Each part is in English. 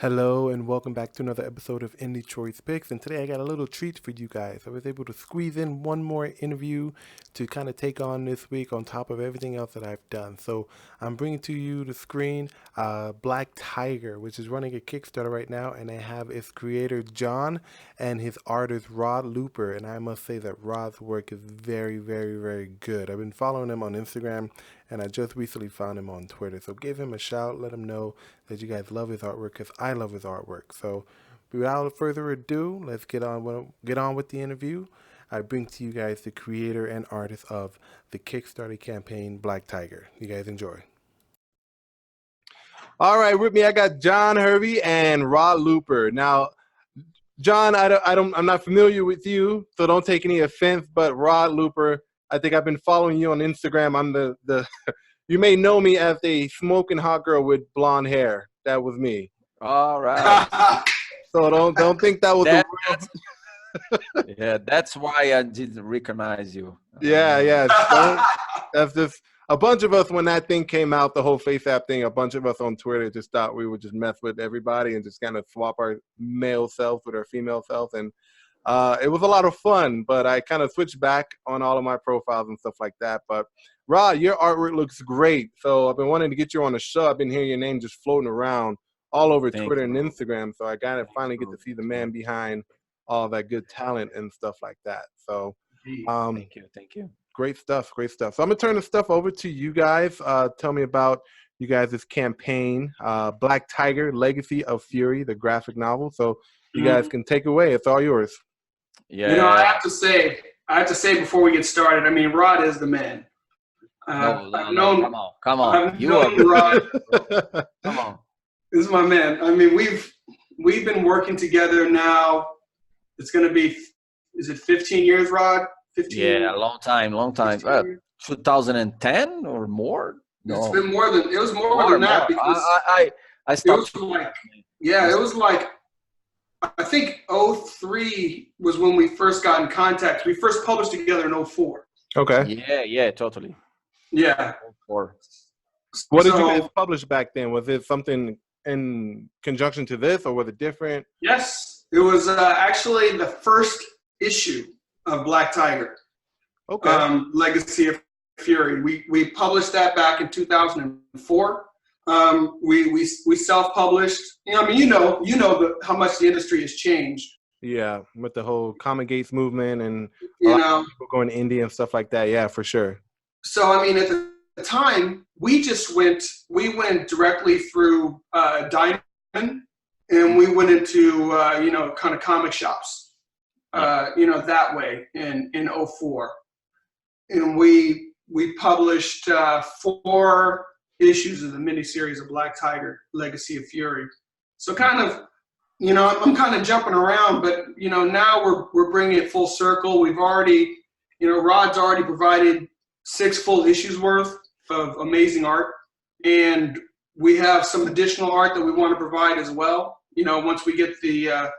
Hello and welcome back to another episode of Indie Choice Picks. And today I got a little treat for you guys. I was able to squeeze in one more interview to kind of take on this week on top of everything else that I've done. So I'm bringing to you the screen Black Tiger, which is running a Kickstarter right now. And I have its creator John and his artist Rod Luper. And I must say that Rod's work is very, very, very good. I've been following him on Instagram and I just recently found him on Twitter. So give him a shout, let him know that you guys love his artwork because I love his artwork. So without further ado, let's get on with the interview. I bring to you guys the creator and artist of the Kickstarter campaign, Black Tiger. You guys enjoy. All right, with me I got John Hervey and Rod Luper. Now, John, I'm not familiar with you, so don't take any offense. But Rod Luper, I think I've been following you on Instagram. I'm the you may know me as a smoking hot girl with blonde hair. That was me. All right. So don't think that was yeah, that's why I didn't recognize you. Yeah. That's just a bunch of us when that thing came out, the whole face app thing. A bunch of us on Twitter just thought we would just mess with everybody and just kind of swap our male selves with our female selves, and it was a lot of fun. But I kind of switched back on all of my profiles and stuff like that. But Rod, your artwork looks great. So I've been wanting to get you on the show. I've been hearing your name just floating around all over Twitter and Instagram. So I got to finally get to see the man behind all that good talent and stuff like that. So thank you. Great stuff. So I'm going to turn the stuff over to you guys. Tell me about you guys' campaign, Black Tiger, Legacy of Fury, the graphic novel. So you guys can take away. It's all yours. Yeah. I have to say before we get started, I mean, Rod is the man. Come on. I've known Rod. Come on. This is my man. I mean, we've been working together now. It's going to be, is it 15 years, Rod? 15? Yeah, a long time. 2010 or more? No. It's been more than, it was more than that. Because I stopped. It was like, I think 03 was when we first got in contact. We first published together in 04. Okay. Yeah, totally. Yeah. 04. What did you guys publish back then? Was it something in conjunction to this, or was it different? Yes, it was actually the first issue of Black Tiger. Okay. Legacy of Fury. We published that back in 2004. We self-published. I mean, you know how much the industry has changed. Yeah, with the whole Comic Gates movement and people going to India and stuff like that. Yeah, for sure. So I mean, at the time, we went directly through Diamond, and we went into kind of comic shops, that way in 04, and we published 4 issues of the miniseries of Black Tiger, Legacy of Fury. So kind of, I'm kind of jumping around, but now we're bringing it full circle. We've already, Rod's already provided 6 full issues worth of amazing art, and we have some additional art that we want to provide as well. Once we get the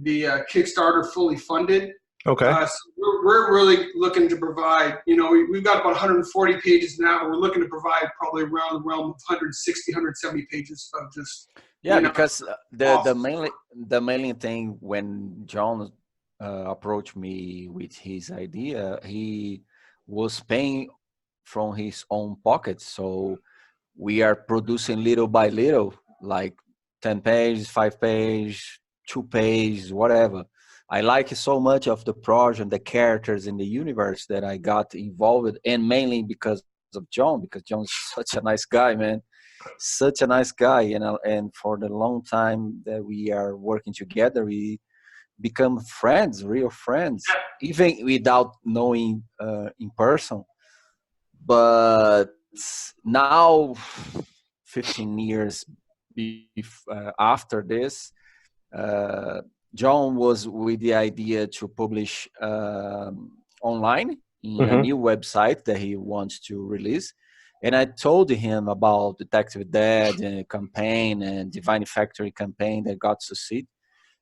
Kickstarter fully funded. Okay. So we're really looking to provide. We've got about 140 pages now. We're looking to provide probably around the realm of 160, 170 pages of just. Because the main thing when John approached me with his idea, he was paying from his own pocket. So we are producing little by little, like 10 pages, 5 pages, 2 pages, whatever. I like so much of the project, the characters in the universe that I got involved, and mainly because of John, because John's such a nice guy, man. Such a nice guy, and for the long time that we are working together, we become friends, real friends, even without knowing in person. But now, 15 years after this, John was with the idea to publish online in a new website that he wants to release. And I told him about Detective Dead campaign and Divine Factory campaign that got succeed.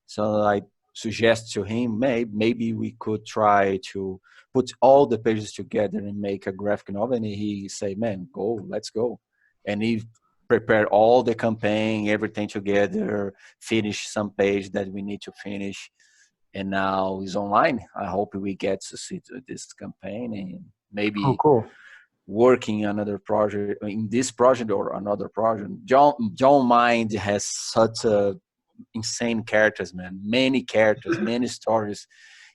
So I suggest to him, maybe we could try to put all the pages together and make a graphic novel. And he say, man, let's go. And he prepare all the campaign, everything together, finish some page that we need to finish, and now it's online. I hope we get to see this campaign and maybe cool. working another project in this project or another project. John Mind has such a insane characters, man. Many characters, many stories.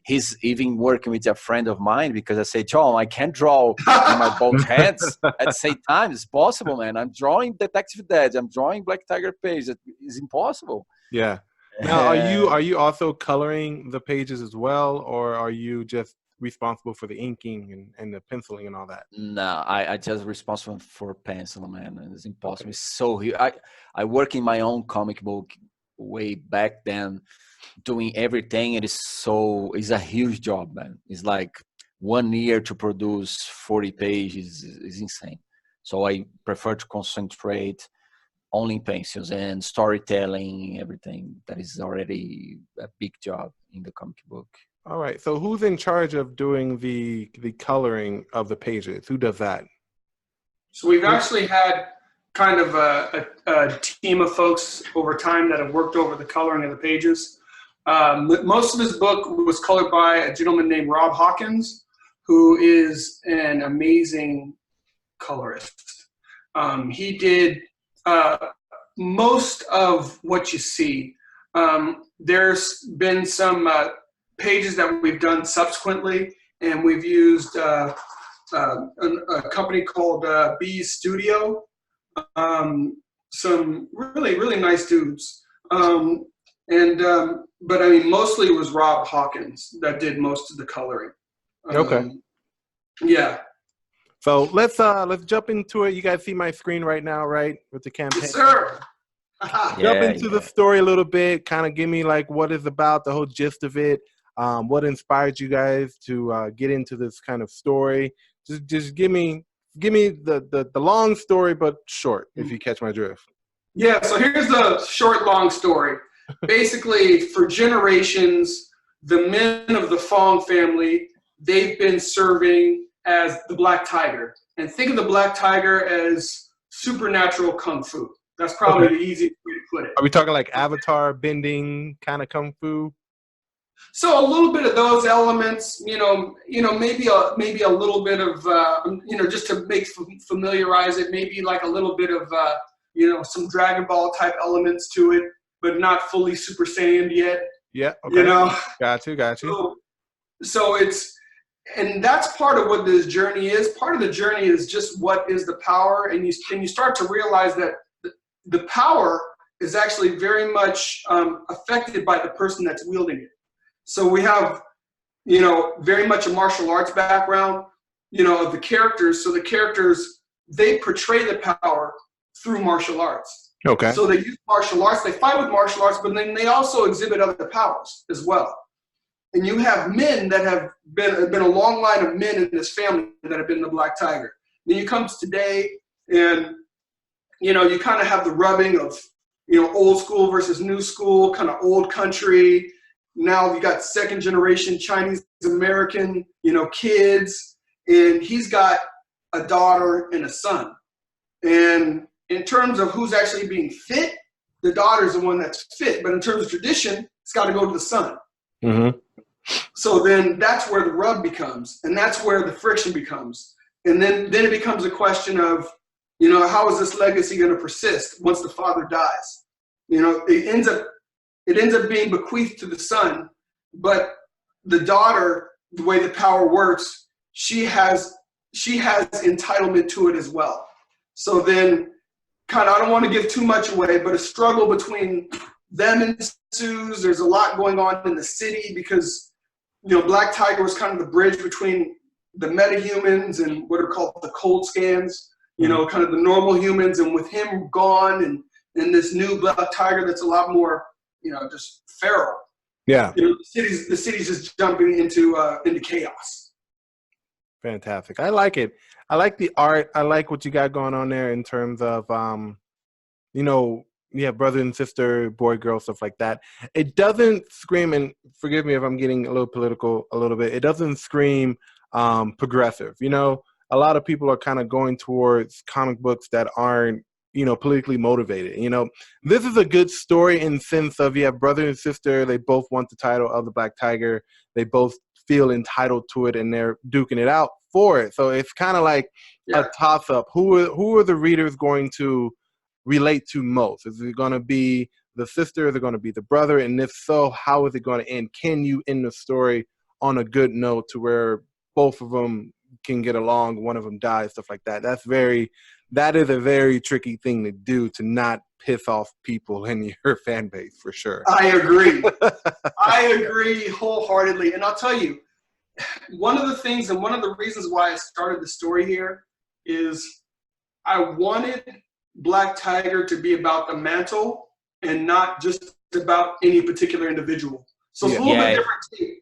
He's even working with a friend of mine because I say, John, I can't draw in my both hands at the same time. It's possible, man. I'm drawing Detective Dead. I'm drawing Black Tiger page. It's impossible. Yeah. Now, are you also coloring the pages as well, or are you just responsible for the inking and the penciling and all that? No, I just responsible for pencil, man. It's impossible. Okay. It's so I work in my own comic book way back then, doing everything. It's a huge job, man. It's like 1 year to produce 40 pages is insane. So I prefer to concentrate only in pencils and storytelling, everything that is already a big job in the comic book. All right. So who's in charge of doing the coloring of the pages? Who does that? So we've actually had kind of a team of folks over time that have worked over the coloring of the pages. Most of this book was colored by a gentleman named Rod Hawkins, who is an amazing colorist. He did most of what you see. There's been some pages that we've done subsequently, and we've used a company called Beezzz Studio. Some really nice dudes. But I mean, mostly it was Rod Hawkins that did most of the coloring. Okay. Yeah. So let's jump into it. You guys see my screen right now, right? With the campaign. Yes, sir. Jump into the story a little bit. Kind of give me like what it's about, the whole gist of it. What inspired you guys to get into this kind of story? Just give me the long story, but short, if you catch my drift. Yeah. So here's the short, long story. Basically, for generations, the men of the Fong family, they've been serving as the Black Tiger. And think of the Black Tiger as supernatural kung fu. That's probably the easiest way to put it. Are we talking like Avatar bending kind of kung fu? So a little bit of those elements, maybe a little bit of, just to familiarize it, maybe like a little bit of, some Dragon Ball type elements to it, but not fully Super Saiyan yet. Yeah. Okay. Got you. So and that's part of what this journey is. Part of the journey is just what is the power, and you start to realize that the power is actually very much affected by the person that's wielding it. So we have, very much a martial arts background, of the characters. So the characters, they portray the power through martial arts. Okay. So they use martial arts, they fight with martial arts, but then they also exhibit other powers as well. And you have men that have been a long line of men in this family that have been the Black Tiger. Then you come to today, and you kind of have the rubbing of old school versus new school, kind of old country. Now you got second generation Chinese American, kids, and he's got a daughter and a son. And in terms of who's actually being fit, the daughter's the one that's fit. But in terms of tradition, it's got to go to the son. Mm-hmm. So then that's where the rub becomes, and that's where the friction becomes. And then it becomes a question of, how is this legacy going to persist once the father dies? It ends up being bequeathed to the son, but the daughter, the way the power works, she has entitlement to it as well. So then, I don't want to give too much away, but a struggle between them ensues. There's a lot going on in the city because, Black Tiger was kind of the bridge between the metahumans and what are called the cold scans, kind of the normal humans. And with him gone and this new Black Tiger that's a lot more, just feral. Yeah. The city's just jumping into chaos. Fantastic. I like it. I like the art. I like what you got going on there in terms of, you have brother and sister, boy, girl, stuff like that. It doesn't scream, and forgive me if I'm getting a little political a little bit, it doesn't scream progressive. A lot of people are kind of going towards comic books that aren't politically motivated. This is a good story in the sense of you have brother and sister. They both want the title of the Black Tiger. They both feel entitled to it, and they're duking it out for it. So it's kind of like a toss-up. Who are the readers going to relate to most? Is it going to be the sister? Is it going to be the brother? And if so, how is it going to end? Can you end the story on a good note to where both of them can get along, one of them dies, stuff like that? That is a very tricky thing to do, to not piss off people in your fan base, for sure. I agree. I agree wholeheartedly. And I'll tell you, one of the things and one of the reasons why I started the story here is I wanted Black Tiger to be about the mantle and not just about any particular individual. So it's a little bit different too.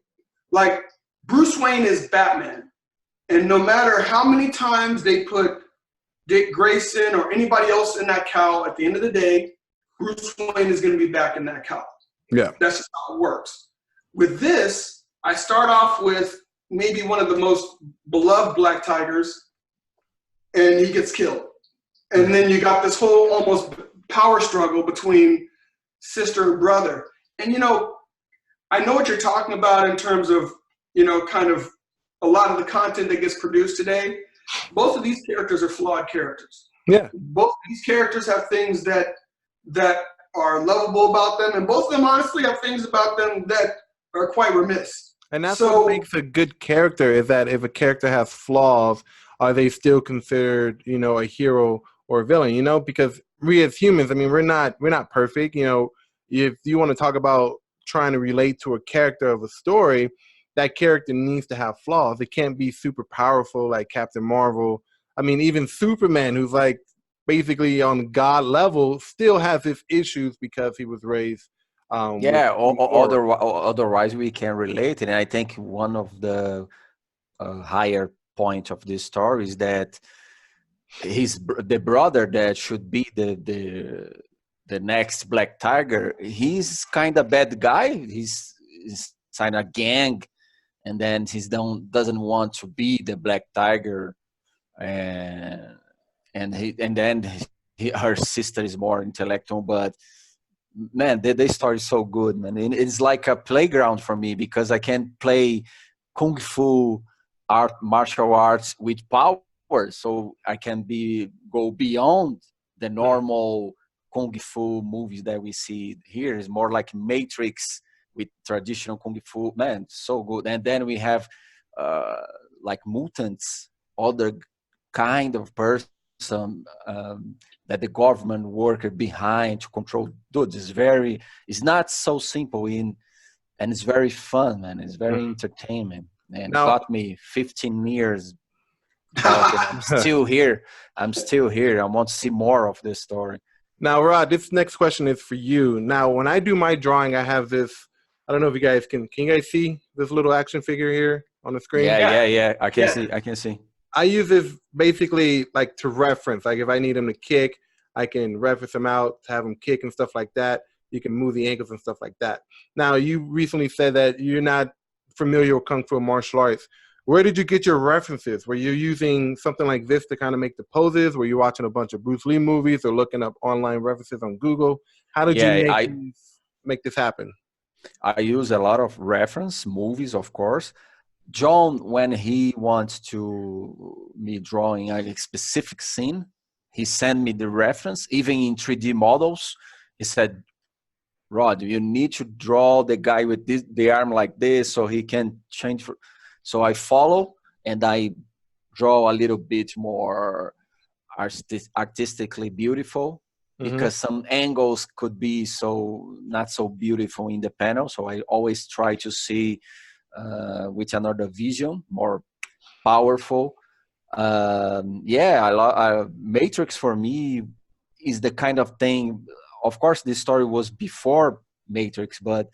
Like, Bruce Wayne is Batman. And no matter how many times they put Dick Grayson or anybody else in that cowl, at the end of the day, Bruce Wayne is going to be back in that cowl. Yeah. That's just how it works. With this, I start off with maybe one of the most beloved Black Tigers, and he gets killed. And then you got this whole almost power struggle between sister and brother. And, I know what you're talking about in terms of, kind of a lot of the content that gets produced today. Both of these characters are flawed characters. Yeah. Both of these characters have things that are lovable about them, and both of them honestly have things about them that are quite remiss. And that's what makes a good character, is that if a character has flaws, are they still considered, a hero or a villain? Because we as humans, we're not perfect. If you want to talk about trying to relate to a character of a story, that character needs to have flaws. It can't be super powerful like Captain Marvel. Even Superman, who's like basically on God level, still has his issues because he was raised. Otherwise we can relate. And I think one of the higher points of this story is that the brother that should be the next Black Tiger, he's kind of bad guy. He's signed a gang, and then he doesn't want to be the Black Tiger, and then her sister is more intellectual. But man, the story is so good, man. And it's like a playground for me, because I can play kung fu martial arts with power, so I can go beyond the normal kung fu movies that we see here. Is more like Matrix with traditional kung fu. Man, so good. And then we have like mutants, other kind of person that the government worker behind to control. Dude, it's not so simple and it's very fun, man. It's very entertainment. And it got me 15 years. I'm still here. I want to see more of this story. Now, Rod, this next question is for you. Now, when I do my drawing, I have this. I don't know if you guys can you guys see this little action figure here on the screen? Yeah. I can see. I use this basically like to reference. Like if I need him to kick, I can reference him out, have him kick and stuff like that. You can move the ankles and stuff like that. Now, you recently said that you're not familiar with Kung Fu martial arts. Where did you get your references? Were you using something like this to kind of make the poses? Were you watching a bunch of Bruce Lee movies or looking up online references on Google? How did you make this happen? I use a lot of reference movies, of course. John, when he wants me drawing a specific scene, he sent me the reference, even in 3D models. He said, Rod, you need to draw the guy with the arm like this so he can change. So I follow and I draw a little bit more artistically beautiful, because some angles could be not so beautiful in the panel. So I always try to see with another vision, more powerful. Matrix for me is the kind of thing. Of course, this story was before Matrix, but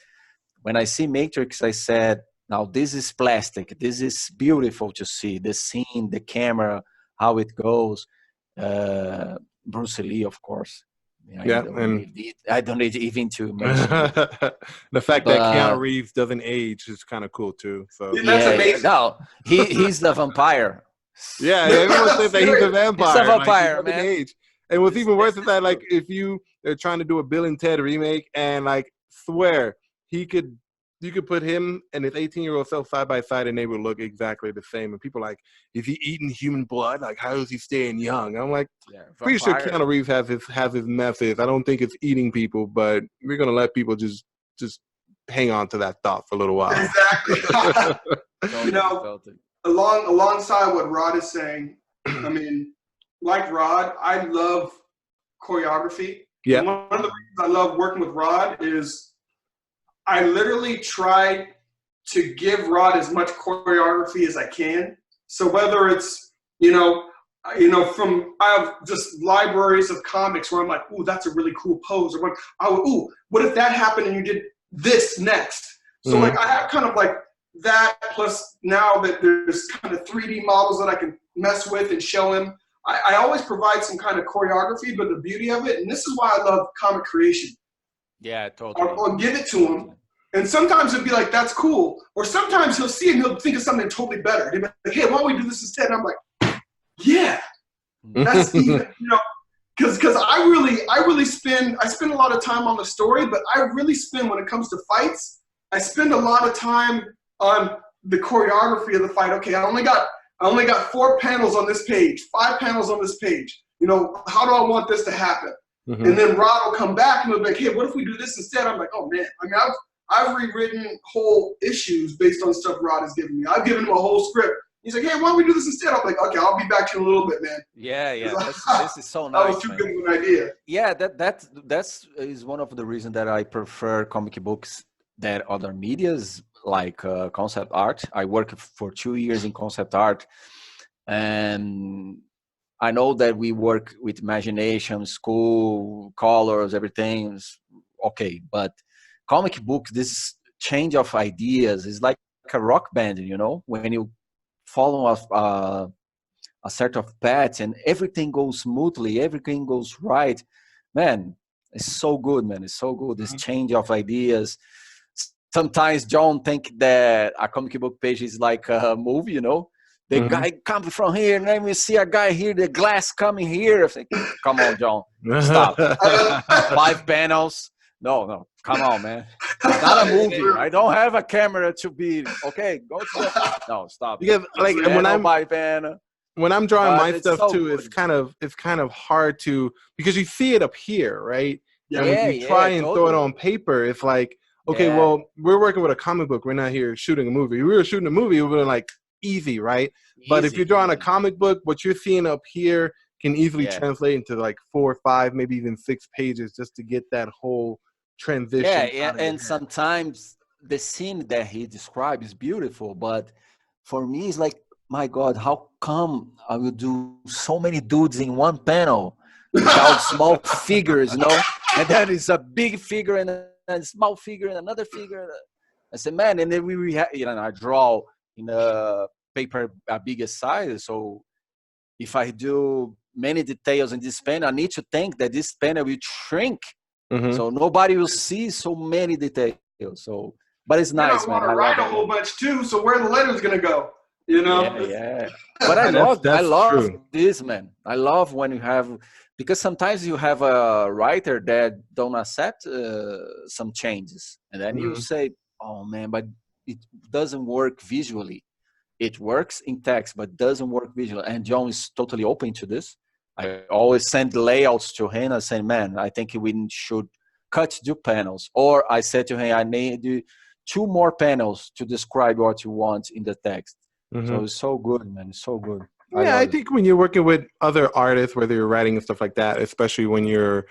when I see Matrix, I said, now this is plastic. This is beautiful to see. The scene, the camera, how it goes. Bruce Lee, of course. I don't need even to mention it. The fact that Keanu Reeves doesn't age is kind of cool too. So that's amazing. No, he's the vampire. Yeah, everyone says that he's a vampire. He's a vampire, man. Age. And what's even worse is that, like, if they're trying to do a Bill and Ted remake, and like, swear you could put him and his 18-year-old self side by side, and they would look exactly the same. And people are like, is he eating human blood? Like, how is he staying young? I'm like, pretty sure Keanu Reeves has his methods. I don't think it's eating people, but we're gonna let people just hang on to that thought for a little while. Exactly. You know, alongside what Rod is saying, I mean, like Rod, I love choreography. Yeah. And one of the reasons I love working with Rod is I literally try to give Rod as much choreography as I can. So whether it's, I have just libraries of comics where I'm like, ooh, that's a really cool pose. Or what if that happened and you did this next? So like I have kind of like that, plus now that there's kind of 3D models that I can mess with and show him. I always provide some kind of choreography, but the beauty of it, and this is why I love comic creation. Yeah, totally. I'll give it to him. And sometimes it'll be like, that's cool. Or sometimes he'll see it and he'll think of something totally better. He'll be like, hey, why don't we do this instead? And I'm like, yeah, that's even, because I really spend a lot of time on the story, but I really spend, when it comes to fights, I spend a lot of time on the choreography of the fight. Okay, I only got 4 panels on this page, 5 panels on this page. How do I want this to happen? Mm-hmm. And then Rod will come back and he'll be like, hey, what if we do this instead? I'm like, oh man, I mean, I've rewritten whole issues based on stuff Rod has given me. I've given him a whole script. He's like, hey, why don't we do this instead? I'm like, okay, I'll be back to you in a little bit, man. Yeah. This is so nice. That was too good of an idea. Yeah, that's is one of the reasons that I prefer comic books than other medias, like concept art. I worked for 2 years in concept art, and I know that we work with imagination, school, colors, everything's okay. But comic books, this change of ideas is like a rock band, when you follow a set of paths and everything goes smoothly, everything goes right. Man, it's so good, man. It's so good. This change of ideas. Sometimes John think that a comic book page is like a movie, The guy comes from here, and then we see a guy here, the glass coming here. I think, come on, John, stop. 5 panels. No, come on, man. It's not a movie. I don't have a camera to be, okay, go to no, stop. Because, like, when I'm drawing my stuff so too, good. it's kind of hard to, because you see it up here, right? Yeah, and when you try and throw it on paper, it's like, okay, well, we're working with a comic book. We're not here shooting a movie. If we were shooting a movie, it would have been like easy, right? But if you're drawing a comic book, what you're seeing up here can easily translate into like 4 or 5, maybe even 6 pages just to get that whole transition. Yeah, and sometimes the scene that he described is beautiful, but for me, it's like, my God, how come I will do so many dudes in one panel without small figures, And then it's a big figure and a small figure and another figure. I said, man, and then I draw in a paper a bigger size. So if I do many details in this pen, I need to think that this pen will shrink. So nobody will see so many details. So, but it's nice, man. I write a whole bunch too. So where the letter's gonna go? Yeah. But I love this, man. I love when you have, because sometimes you have a writer that don't accept some changes, and then you say, "Oh man, but it doesn't work visually. It works in text, but doesn't work visually." And John is totally open to this. I always send layouts to him. I say, "Man, I think we should cut 2 panels," or I said to him, "I need 2 more panels to describe what you want in the text." So it's so good, man. It's so good. I think when you're working with other artists, whether you're writing and stuff like that, especially when you're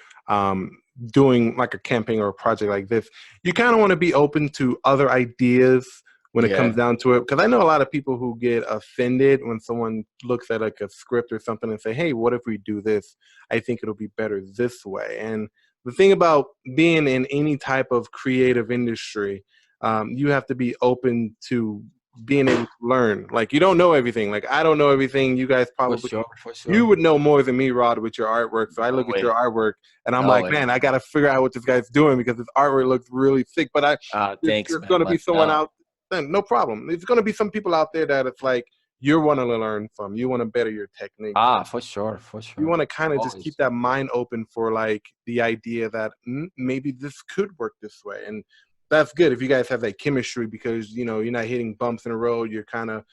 doing like a campaign or a project like this, you kind of want to be open to other ideas when it comes down to it. Because I know a lot of people who get offended when someone looks at like a script or something and say, hey, what if we do this? I think it'll be better this way. And the thing about being in any type of creative industry, you have to be open to being able to learn. Like, you don't know everything. Like, I don't know everything. You guys probably for sure. You would know more than me, Rod, with your artwork. So I look at your artwork and I'm man, I gotta figure out what this guy's doing because his artwork looks really sick. But there's gonna be someone out. Then no problem. There's gonna be some people out there that it's like, you want to learn from. You want to better your technique. For sure. You want to kind of just Always. keep that mind open for like the idea that maybe this could work this way. And that's good if you guys have that chemistry, because, you know, you're not hitting bumps in the road. You're kind of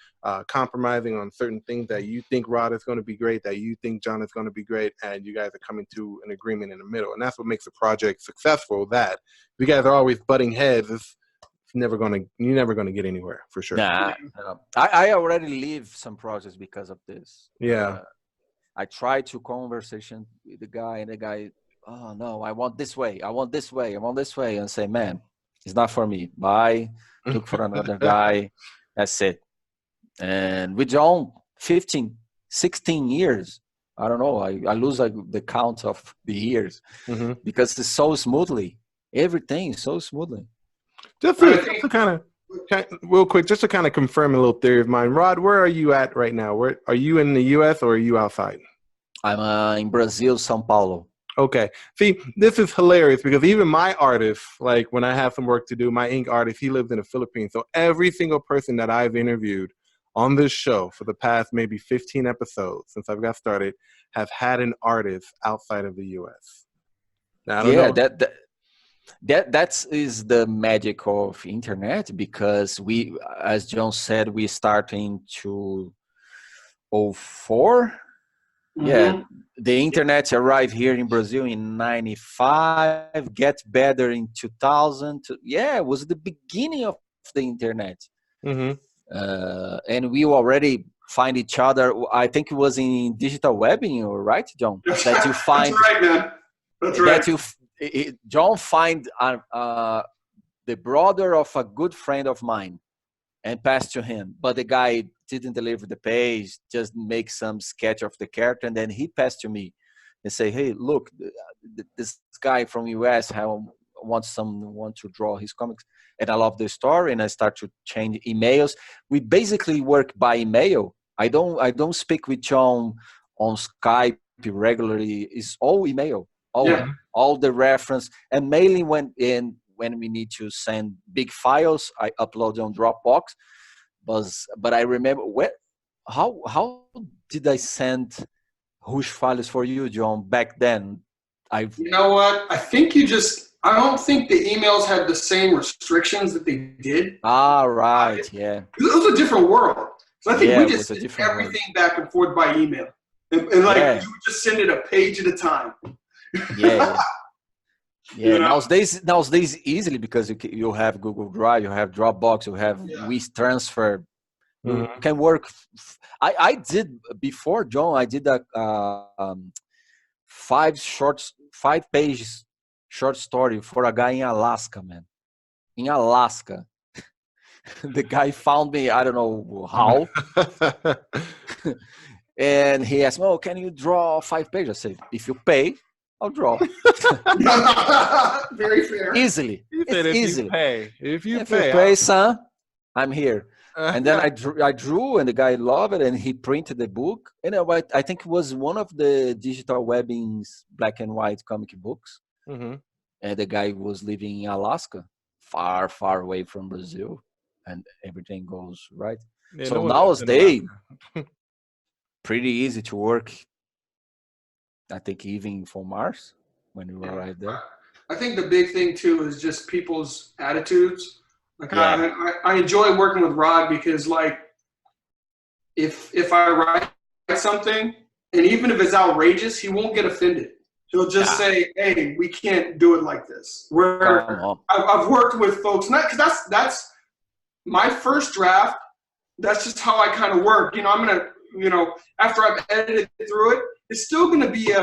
compromising on certain things that you think Rod is going to be great, that you think John is going to be great, and you guys are coming to an agreement in the middle. And that's what makes a project successful. That if you guys are always butting heads, you're never going to get anywhere, for sure. Nah, I already leave some projects because of this. Yeah. I tried to conversation with the guy, and the guy, oh no, I want this way, and say, man, it's not for me. Bye. Look for another guy. That's it. And with John, 15, 16 years. I don't know. I lose the count of the years because it's so smoothly. Everything is so smoothly. Just to kind of real quick, just to kind of confirm a little theory of mine. Rod, where are you at right now? Where are you, in the U.S. or are you outside? I'm in Brazil, São Paulo. Okay. See, this is hilarious because even my artist, like when I have some work to do, my ink artist, he lives in the Philippines. So every single person that I've interviewed on this show for the past maybe 15 episodes since I've got started have had an artist outside of the U.S. Now, I don't know. That is the magic of internet, because we, as John said, we start in 2004. Yeah, the internet arrived here in Brazil in 95, get better in 2000. It was the beginning of the internet. And we already find each other. I think it was in digital webbing, right, John? That you find. That's right, man. That's right. John find the brother of a good friend of mine and pass to him, but the guy didn't deliver the page, just make some sketch of the character, and then he passed to me and say, hey, look, this guy from US wants someone to draw his comics, and I love the story, and I start to change emails. We basically work by email. I don't speak with John on Skype regularly. It's all email, all the reference, and mainly when we need to send big files, I upload on Dropbox. But I remember how did I send huge files for you, John, back then? You know what? I think I don't think the emails had the same restrictions that they did. Right, yeah. It was a different world. So I think we just did everything back and forth by email. And you would just send it a page at a time. Yeah. Yeah, nowadays easily, because you have Google Drive, you have Dropbox, you have WeTransfer. You can work. I did before, John. I did a 5-page short story for a guy in Alaska, man. In Alaska, the guy found me. I don't know how, and he asked me, "Oh, can you draw 5 pages?" I said, "If you pay, I'll draw." Very fair. Easily. If you pay, son, I'm here. And then I drew, and the guy loved it, and he printed the book. And I think it was one of the digital webbing's black and white comic books. And the guy was living in Alaska, far, far away from Brazil, and everything goes right. Yeah, so nowadays, pretty easy to work. I think even for Mars when you arrive there. I think the big thing too is just people's attitudes. Like I enjoy working with Rod because, like, if I write something, and even if it's outrageous, he won't get offended. He'll just say, "Hey, we can't do it like this." Where I've worked with folks, not because that's my first draft. That's just how I kind of work. I'm gonna, after I've edited through it, it's still gonna be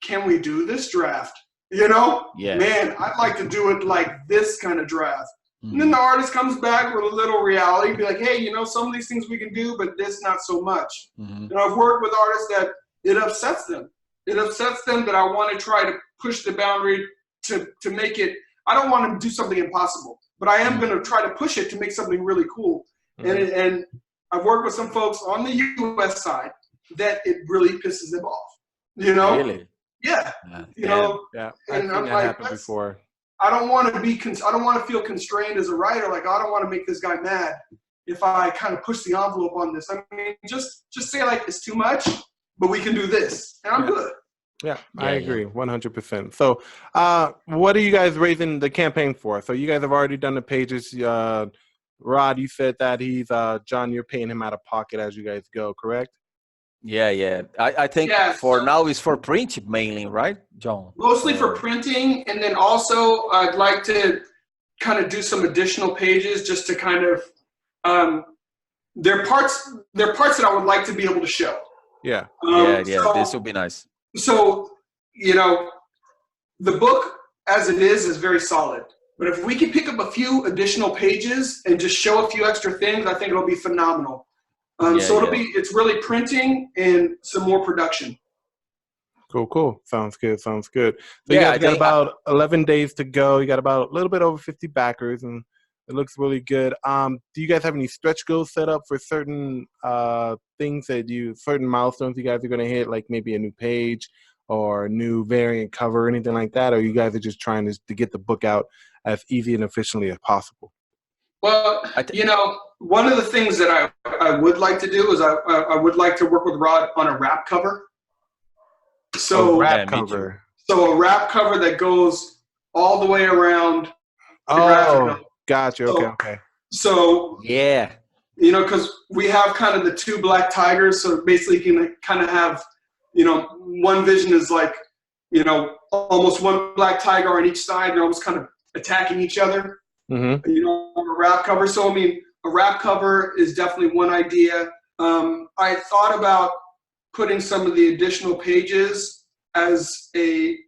can we do this draft? Man, I'd like to do it like this kind of draft. And then the artist comes back with a little reality, be like, hey, some of these things we can do, but this not so much. I've worked with artists that it upsets them. It upsets them that I want to try to push the boundary to make it. I don't want to do something impossible, but I am going to try to push it to make something really cool. And I've worked with some folks on the U.S. side that it really pisses them off. Really? Yeah. Yeah. And I've that happened before. I don't want to feel constrained as a writer. Like, I don't want to make this guy mad. if I kind of push the envelope on this? I mean, just say like it's too much, but we can do this, and I'm good. Yeah, I agree 100%. So, what are you guys raising the campaign for? So you guys have already done the pages. Rod, you said that he's John, you're paying him out of pocket as you guys go, correct? Yeah. I think for now it's for print mainly, right, John? Mostly for printing, and then also I'd like to kind of do some additional pages just to kind of they're parts that I would like to be able to show. Yeah. So, this would be nice. So, you know, the book as it is very solid. But if we can pick up a few additional pages and just show a few extra things, I think it'll be phenomenal. It's really printing and some more production. Cool. Sounds good. So you guys got about 11 days to go. You got about a little bit over 50 backers, and it looks really good. Do you guys have any stretch goals set up for certain things certain milestones you guys are going to hit, like maybe a new page or a new variant cover or anything like that? Or you guys are just trying to get the book out as easy and efficiently as possible? Well, one of the things that I would like to do is I would like to work with Rod on a wrap cover. So a wrap cover that goes all the way around the graphic novel. Gotcha. Okay. So because we have kind of the two black tigers, so basically you can kind of have, one vision is like, almost one black tiger on each side. They're almost kind of attacking each other. Mm-hmm. A wrap cover. So I mean, a wrap cover is definitely one idea. I thought about putting some of the additional pages as a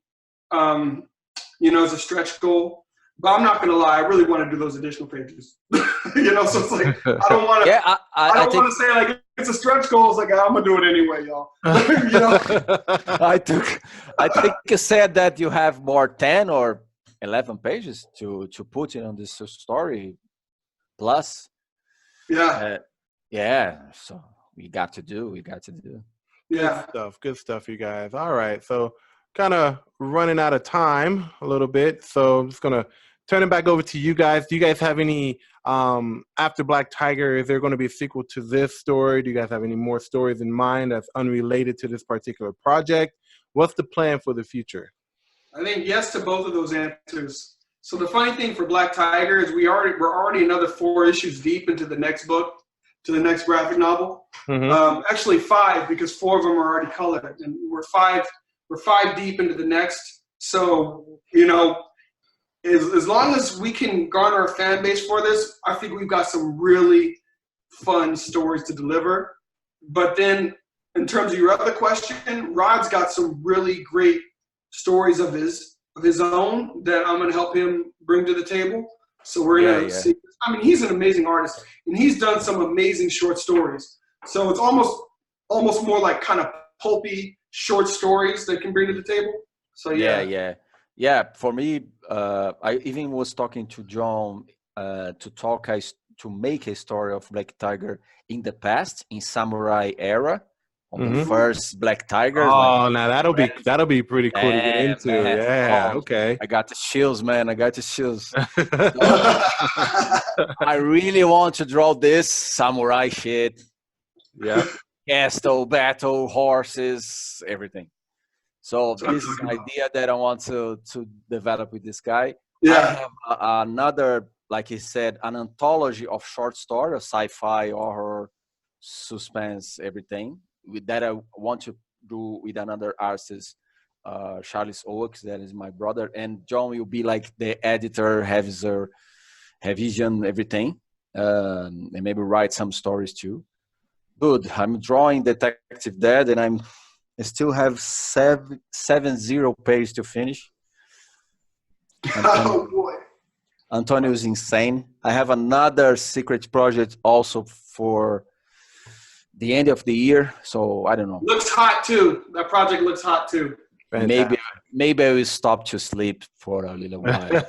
as a stretch goal. But I'm not going to lie, I really want to do those additional pages. So it's like, I don't want to I don't want to say like it's a stretch goal. It's like, I'm going to do it anyway, y'all. I think you said that you have more 10 or 11 pages to put in on this story plus. So we got to do. Yeah. Good stuff, you guys. All right. So kind of running out of time a little bit. So I'm just going to turn it back over to you guys. Do you guys have any, after Black Tiger, is there going to be a sequel to this story? Do you guys have any more stories in mind that's unrelated to this particular project? What's the plan for the future? I think yes to both of those answers. So the funny thing for Black Tiger is we're already another 4 issues deep into the next book, to the next graphic novel. Mm-hmm. Actually 5, because 4 of them are already colored, and we're 5 deep into the next. So as long as we can garner a fan base for this, I think we've got some really fun stories to deliver. But then, in terms of your other question, Rod's got some really great stories of his own that I'm going to help him bring to the table. So we're going to see. I mean, he's an amazing artist, and he's done some amazing short stories. So it's almost more like kind of pulpy short stories that can bring to the table. So yeah. For me, I even was talking to John to make a story of Black Tiger in the past, in Samurai era, on the first Black Tigers. Oh, now that'll be pretty cool to get into. Man. Yeah, okay. I got the chills, man. I really want to draw this samurai shit. Yeah. Castle, battle, horses, everything. So this is an idea that I want to develop with this guy. Yeah. I have another, like he said, an anthology of short story, sci-fi, horror, suspense, everything that I want to do with another artist, Charles Oaks, that is my brother, and John will be like the editor, revision, everything, and maybe write some stories too. Good. I'm drawing Detective Dead, and I still have 70 pages to finish. Oh boy. Antonio is insane. I have another secret project also for the end of the year, so I don't know. Looks hot too. That project looks hot too. Maybe I will stop to sleep for a little while.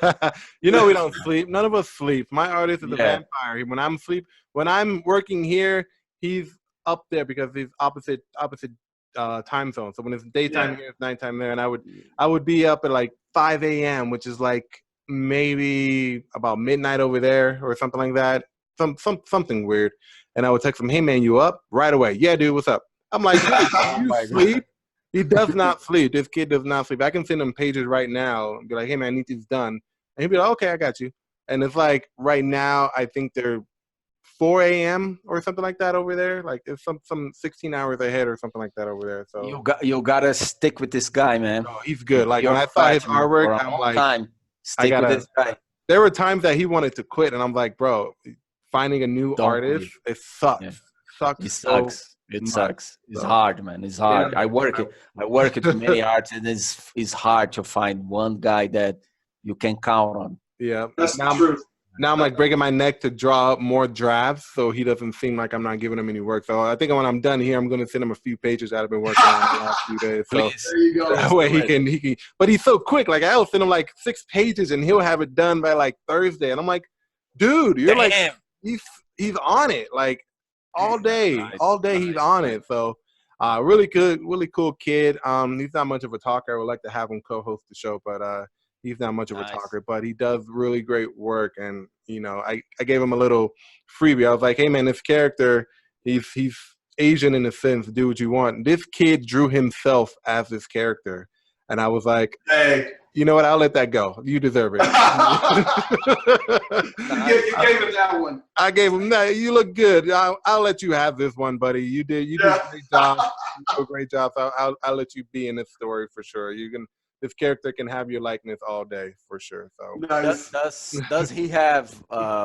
We don't sleep. None of us sleep. My artist is a vampire. When I'm working here, he's up there because he's opposite time zone. So when it's daytime here, it's nighttime there, and I would be up at like 5 a.m., which is like maybe about midnight over there or something like that. something weird. And I would text him, hey man, you up? Right away. Yeah, dude, what's up? I'm like, dude, do you sleep? He does not sleep. This kid does not sleep. I can send him pages right now and be like, hey man, I need these done. And he'll be like, okay, I got you. And it's like right now, I think they're 4 a.m. or something like that over there. Like it's some 16 hours ahead or something like that over there. So you gotta stick with this guy, man. Oh, he's good. Like when I saw his artwork, I'm like, stick with this guy. There were times that he wanted to quit, and I'm like, bro, finding a new artist, it sucks. Yeah. Sucks. It sucks. It sucks. It's hard, man. It's hard. Yeah. I work with many artists, and it's hard to find one guy that you can count on. Yeah, that's the truth. Now I'm like breaking my neck to draw up more drafts, so he doesn't seem like I'm not giving him any work. So I think when I'm done here, I'm going to send him a few pages that I've been working on the last few days. So there you go. That way he can. But he's so quick. Like I'll send him like 6 pages, and he'll have it done by like Thursday. And I'm like, dude, you're like he's on it. Like all day, he's on it. So really good, really cool kid. He's not much of a talker. I would like to have him co-host the show, but he's not much of a talker, but he does really great work. And, you know, I gave him a little freebie. I was like, hey, man, this character, he's Asian in a sense. Do what you want. This kid drew himself as this character. And I was like, hey, you know what? I'll let that go. You deserve it. You gave him that one. I gave him that. You look good. I'll let you have this one, buddy. You did a great job. You did a great job. So I'll let you be in this story for sure. This character can have your likeness all day for sure. So nice. Does he have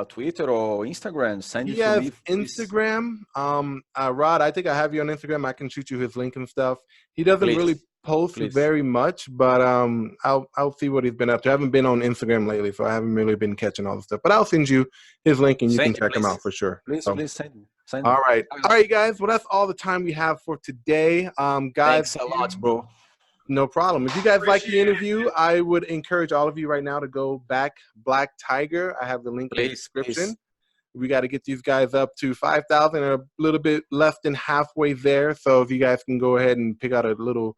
Twitter or Instagram? Send it to me. Instagram. Rod, I think I have you on Instagram. I can shoot you his link and stuff. He doesn't really post very much, but I'll see what he's been up to. I haven't been on Instagram lately, so I haven't really been catching all the stuff. But I'll send you his link and you can check him out for sure. Please send. All right, guys. Well, that's all the time we have for today. Guys, thanks a lot, bro. No problem. If you guys like the interview, I would encourage all of you right now to go back Black Tiger. I have the link in the description. We got to get these guys up to 5,000, a little bit less than halfway there. So if you guys can go ahead and pick out a little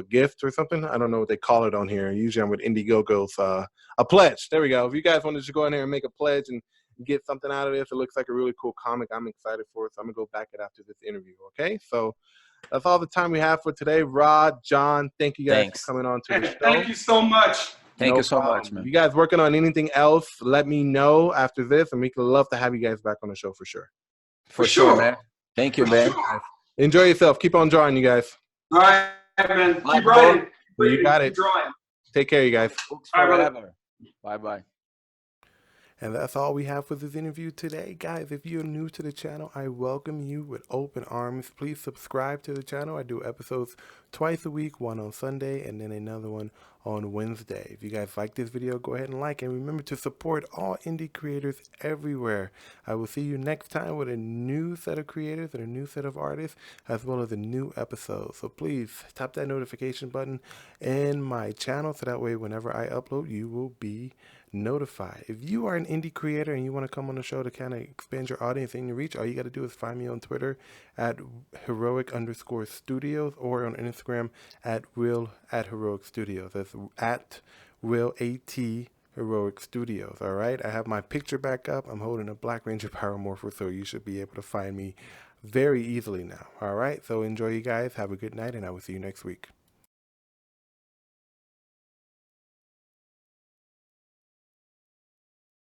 gift or something. I don't know what they call it on here. Usually I'm with Indiegogo's a pledge. There we go. If you guys wanted to go in here and make a pledge and get something out of this, it looks like a really cool comic. I'm excited for it. So I'm going to go back it after this interview. Okay. So that's all the time we have for today. Rod, John, thank you guys for coming on to the show. Thank you so much. Thank you so much, man. You guys working on anything else, let me know after this, and we'd love to have you guys back on the show for sure. For sure, man. Thank you, man. Sure. Enjoy yourself. Keep on drawing, you guys. All right, man. Keep writing. You got it. Drawing. Take care, you guys. Bye-bye. And that's all we have for this interview today. Guys, if you're new to the channel, I welcome you with open arms. Please subscribe to the channel. I do episodes twice a week, one on Sunday and then another one on Wednesday. If you guys like this video, go ahead and like. And remember to support all indie creators everywhere. I will see you next time with a new set of creators and a new set of artists, as well as a new episode. So please tap that notification button in my channel so that way whenever I upload, you will be notified. If you are an indie creator and you want to come on the show to kind of expand your audience and your reach, all you got to do is find me on Twitter at heroic_studios or on Instagram at heroic studios. That's at heroic studios. All right. I have my picture back up. I'm holding a Black Ranger Power Morpher, so you should be able to find me very easily now. All right. So enjoy, you guys. Have a good night, and I will see you next week.